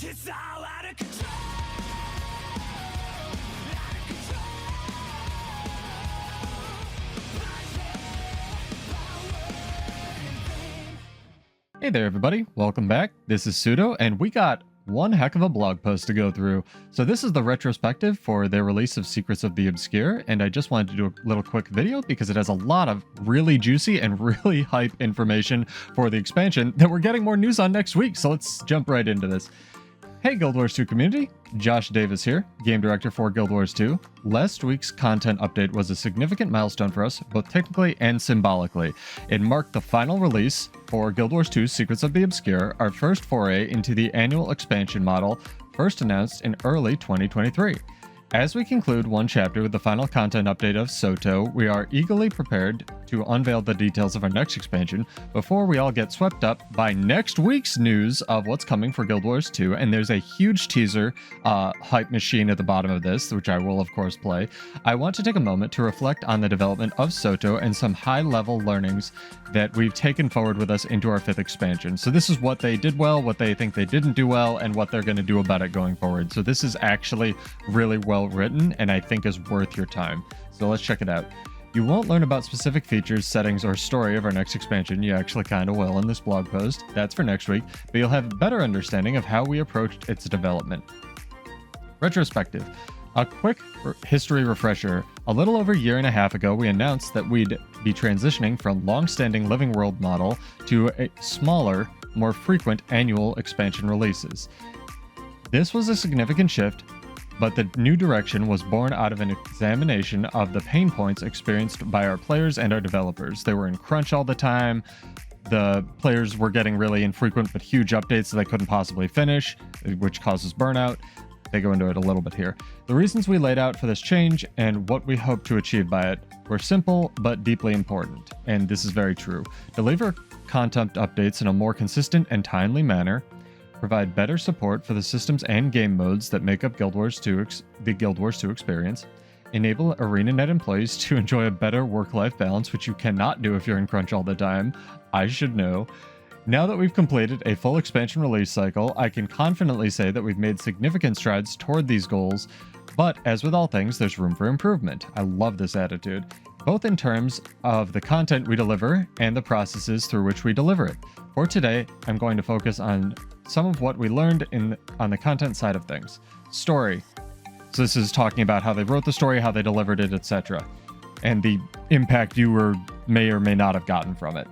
It's all out of control. Out of control. Hey there everybody, welcome back. This is SotO, and we got one heck of a blog post to go through. So this is the retrospective for their release of Secrets of the Obscure, and I just wanted to do a little quick video because it has a lot of really juicy and really hype information for the expansion that we're getting more news on next week. So let's jump right into this. Hey Guild Wars 2 community, Josh Davis here, Game Director for Guild Wars 2. Last week's content update was a significant milestone for us, both technically and symbolically. It marked the final release for Guild Wars 2 Secrets of the Obscure, our first foray into the annual expansion model, first announced in early 2023. As we conclude one chapter with the final content update of SotO, we are eagerly prepared to unveil the details of our next expansion before we all get swept up by next week's news of what's coming for Guild Wars 2. And there's a huge teaser hype machine at the bottom of this, which I will of course play. I want to take a moment to reflect on the development of SotO and some high-level learnings that we've taken forward with us into our 5th expansion. So this is what they did well, what they think they didn't do well, and what they're going to do about it going forward. So this is actually really well written and I think is worth your time. So let's check it out. You won't learn about specific features, settings, or story of our next expansion. You actually kind of will in this blog post. That's for next week, but you'll have a better understanding of how we approached its development. Retrospective. A quick history refresher. A little over a year and a half ago, we announced that we'd be transitioning from long-standing Living World model to a smaller, more frequent annual expansion releases. This was a significant shift, but the new direction was born out of an examination of the pain points experienced by our players and our developers. They were in crunch all the time. The players were getting really infrequent but huge updates that they couldn't possibly finish, which causes burnout. They go into it a little bit here. The reasons we laid out for this change and what we hope to achieve by it were simple but deeply important, and this is very true. Deliver content updates in a more consistent and timely manner, provide better support for the systems and game modes that make up Guild Wars 2 the Guild Wars 2 experience, enable arenanet employees to enjoy a better work-life balance, which you cannot do if you're in crunch all the time. I should know. Now that we've completed a full expansion release cycle, I can confidently say that we've made significant strides toward these goals, but as with all things, there's room for improvement. I love this attitude, both in terms of the content we deliver and the processes through which we deliver it. For today, I'm going to focus on some of what we learned on the content side of things. Story. So this is talking about how they wrote the story, how they delivered it, etc., and the impact you may or may not have gotten from it.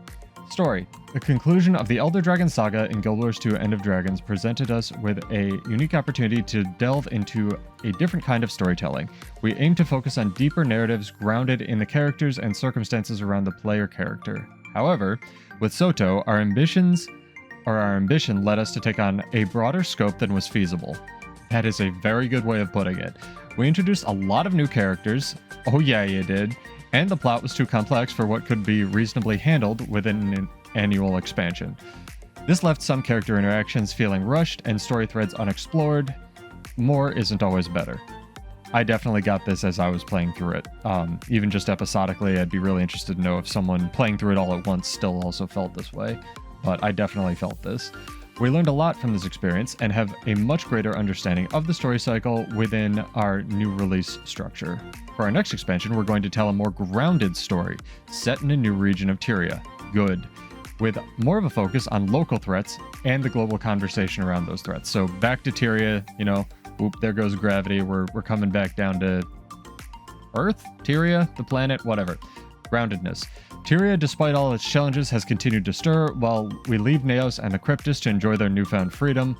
Story. The conclusion of the Elder Dragon saga in Guild Wars 2 End of Dragons presented us with a unique opportunity to delve into a different kind of storytelling. We aim to focus on deeper narratives grounded in the characters and circumstances around the player character. However, with SotO, our ambition led us to take on a broader scope than was feasible. That is a very good way of putting it. We introduced a lot of new characters. Oh yeah, you did. And the plot was too complex for what could be reasonably handled within an annual expansion. This left some character interactions feeling rushed and story threads unexplored. More isn't always better. I definitely got this as I was playing through it. Even just episodically, I'd be really interested to know if someone playing through it all at once still also felt this way, but I definitely felt this. We learned a lot from this experience and have a much greater understanding of the story cycle within our new release structure. For our next expansion, we're going to tell a more grounded story, set in a new region of Tyria. Good. With more of a focus on local threats and the global conversation around those threats. So back to Tyria, oop, there goes gravity. We're coming back down to Earth, Tyria, the planet, whatever. Groundedness. Tyria, despite all its challenges, has continued to stir while we leave Naos and the Cryptus to enjoy their newfound freedom.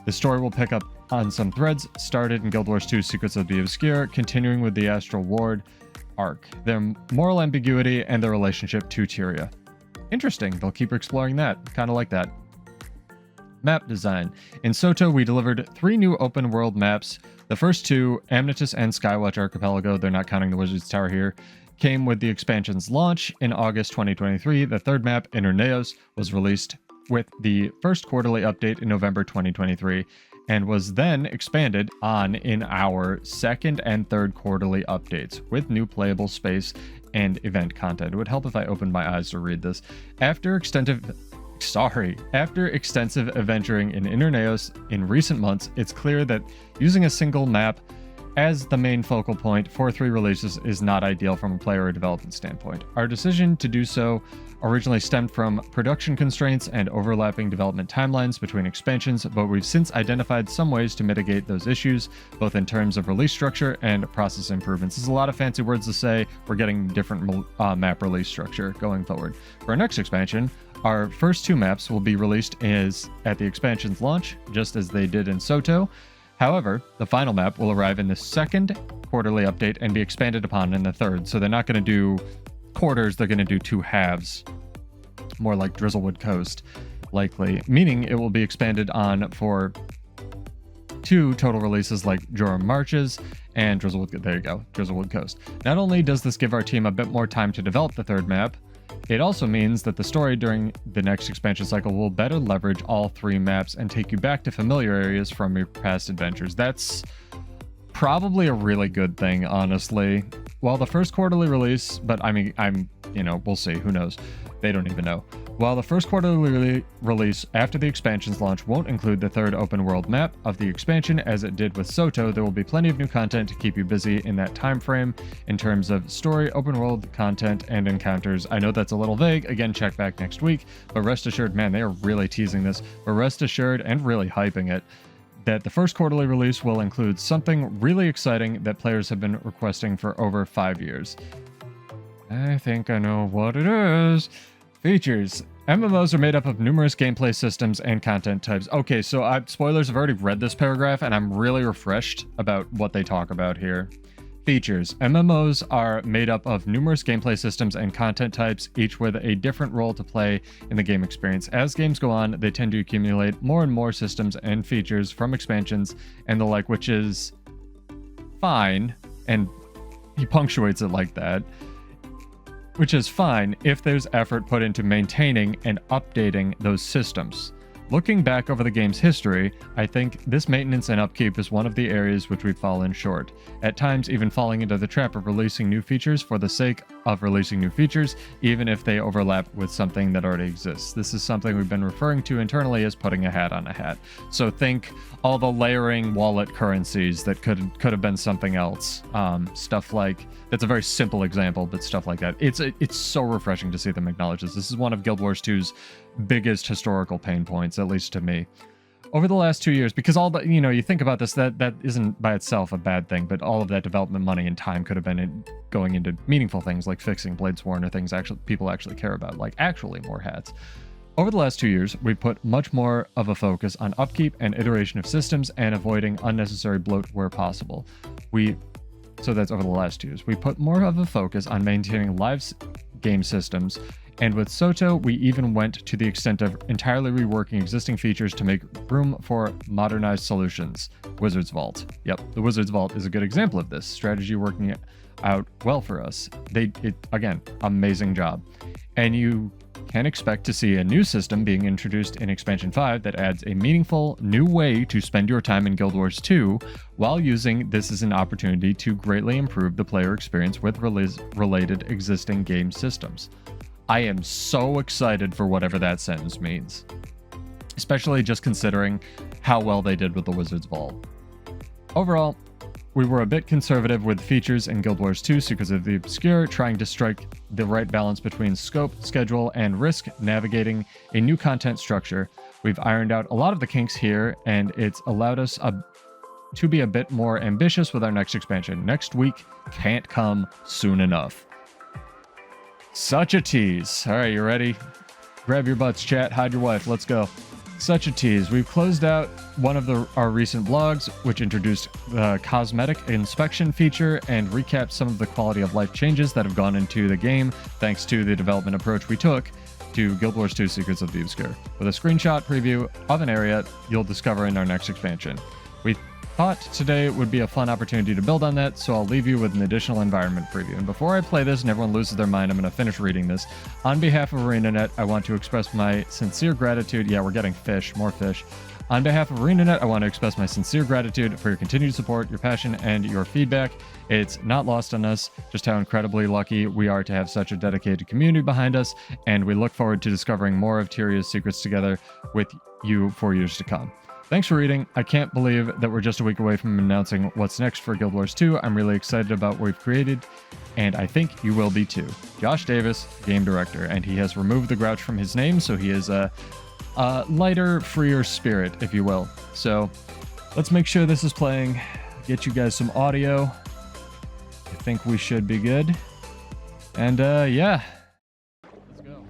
The story will pick up on some threads started in Guild Wars 2 Secrets of the Obscure, continuing with the Astral Ward arc, their moral ambiguity, and their relationship to Tyria. Interesting, they'll keep exploring that. Kind of like that. Map design. In SotO, we delivered 3 new open world maps. The first 2, Amnetis and Skywatch Archipelago, they're not counting the Wizard's Tower here, came with the expansion's launch in August 2023. The third map, Inner Naos, was released with the first quarterly update in November 2023 and was then expanded on in our second and third quarterly updates with new playable space and event content. It would help if I opened my eyes to read this. After extensive After extensive adventuring in Innernaos in recent months, it's clear that using a single map as the main focal point for 3 releases is not ideal from a player or development standpoint. Our decision to do so originally stemmed from production constraints and overlapping development timelines between expansions, but we've since identified some ways to mitigate those issues, both in terms of release structure and process improvements. This is a lot of fancy words to say. We're getting different map release structure going forward. For our next expansion, our first 2 maps will be released at the expansion's launch, just as they did in SotO. However, the final map will arrive in the second quarterly update and be expanded upon in the third. So they're not going to do quarters, they're going to do 2 halves. More like Drizzlewood Coast, likely. Meaning it will be expanded on for 2 total releases like Joram Marches and Drizzlewood Coast. Not only does this give our team a bit more time to develop the third map, it also means that the story during the next expansion cycle will better leverage all 3 maps and take you back to familiar areas from your past adventures. That's probably a really good thing, honestly. While the first quarterly release, but we'll see, who knows? They don't even know. While the first quarterly release after the expansion's launch won't include the third open world map of the expansion as it did with SotO, there will be plenty of new content to keep you busy in that time frame in terms of story, open world content, and encounters. I know that's a little vague. Again, check back next week, but rest assured, man, they are really teasing this, but rest assured and really hyping it, that the first quarterly release will include something really exciting that players have been requesting for over 5 years. I think I know what it is. Features. MMOs are made up of numerous gameplay systems and content types. Okay, so spoilers, I've already read this paragraph and I'm really refreshed about what they talk about here. Features. MMOs are made up of numerous gameplay systems and content types, each with a different role to play in the game experience. As games go on, they tend to accumulate more and more systems and features from expansions and the like, which is fine, and he punctuates it like that, which is fine if there's effort put into maintaining and updating those systems. Looking back over the game's history, I think this maintenance and upkeep is one of the areas which we've fallen short, at times even falling into the trap of releasing new features for the sake of releasing new features, even if they overlap with something that already exists. This is something we've been referring to internally as putting a hat on a hat. So think all the layering wallet currencies that could have been something else. Stuff like, that's a very simple example, but stuff like that. It's so refreshing to see them acknowledge this. This is one of Guild Wars 2's biggest historical pain points, at least to me. Over the last 2 years, because all the, you think about this, that isn't by itself a bad thing, but all of that development money and time could have been going into meaningful things like fixing Bladesworn or things people actually care about, like actually more hats. Over the last 2 years, we put much more of a focus on upkeep and iteration of systems and avoiding unnecessary bloat where possible. So that's over the last 2 years. We put more of a focus on maintaining live game systems, and with SotO, we even went to the extent of entirely reworking existing features to make room for modernized solutions. Wizard's Vault. Yep, the Wizard's Vault is a good example of this strategy working out well for us. Again, amazing job. And you can expect to see a new system being introduced in Expansion 5 that adds a meaningful new way to spend your time in Guild Wars 2 while using this as an opportunity to greatly improve the player experience with related existing game systems. I am so excited for whatever that sentence means, especially just considering how well they did with the Wizard's Vault. Overall, we were a bit conservative with features in Guild Wars 2 Secrets of the Obscure, trying to strike the right balance between scope, schedule, and risk navigating a new content structure. We've ironed out a lot of the kinks here, and it's allowed us to be a bit more ambitious with our next expansion. Next week can't come soon enough. Such a tease. All right, you ready? Grab your butts, chat. Hide your wife. Let's go. Such a tease. We've closed out one of our recent blogs, which introduced the cosmetic inspection feature and recapped some of the quality of life changes that have gone into the game thanks to the development approach we took to Guild Wars 2 Secrets of the Obscure, with a screenshot preview of an area you'll discover in our next expansion. We thought today would be a fun opportunity to build on that, so I'll leave you with an additional environment preview. And before I play this and everyone loses their mind, I'm going to finish reading this. On behalf of ArenaNet, I want to express my sincere gratitude. Yeah, we're getting fish, more fish. On behalf of ArenaNet, I want to express my sincere gratitude for your continued support, your passion, and your feedback. It's not lost on us just how incredibly lucky we are to have such a dedicated community behind us, and we look forward to discovering more of Tyrion's secrets together with you for years to come. Thanks for reading. I can't believe that we're just a week away from announcing what's next for Guild Wars 2. I'm really excited about what we've created, and I think you will be too. Josh Davis, game director, and he has removed the grouch from his name, so he is a lighter, freer spirit, if you will. So let's make sure this is playing, get you guys some audio. I think we should be good. And yeah. Let's go.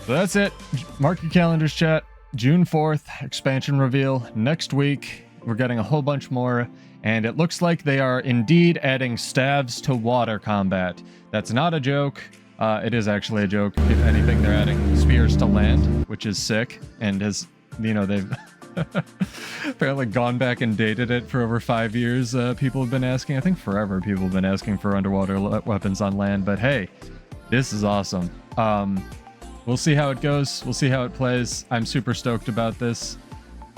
So that's it. Mark your calendars, chat. June 4th, expansion reveal. Next week, we're getting a whole bunch more, and it looks like they are indeed adding staves to water combat. That's not a joke. It is actually a joke. If anything, they're adding spears to land, which is sick, and has, you know, they've apparently gone back and dated it for over 5 years. People have been asking, I think forever, people have been asking for underwater weapons on land, but hey, this is awesome. We'll see how it goes. We'll see how it plays. I'm super stoked about this.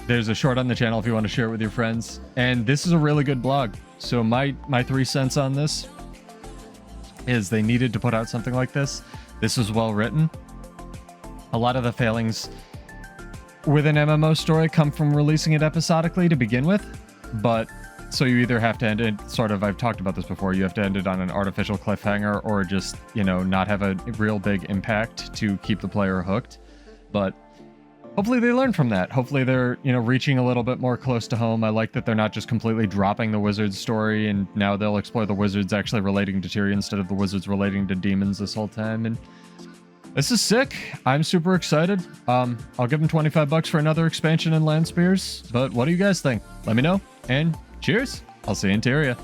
There's a short on the channel if you want to share it with your friends. And this is a really good blog. So my 3 cents on this is they needed to put out something like this. This was well written. A lot of the failings with an MMO story come from releasing it episodically to begin with. But so you either have to end it sort of, I've talked about this before, you have to end it on an artificial cliffhanger or just, you know, not have a real big impact to keep the player hooked. But hopefully they learn from that. Hopefully they're, you know, reaching a little bit more close to home. I like that they're not just completely dropping the wizards story and now they'll explore the wizards actually relating to Tyrion instead of the wizards relating to demons this whole time. And this is sick. I'm super excited. I'll give them $25 for another expansion in Land Spears. But what do you guys think? Let me know. And cheers. I'll see you in Tyria.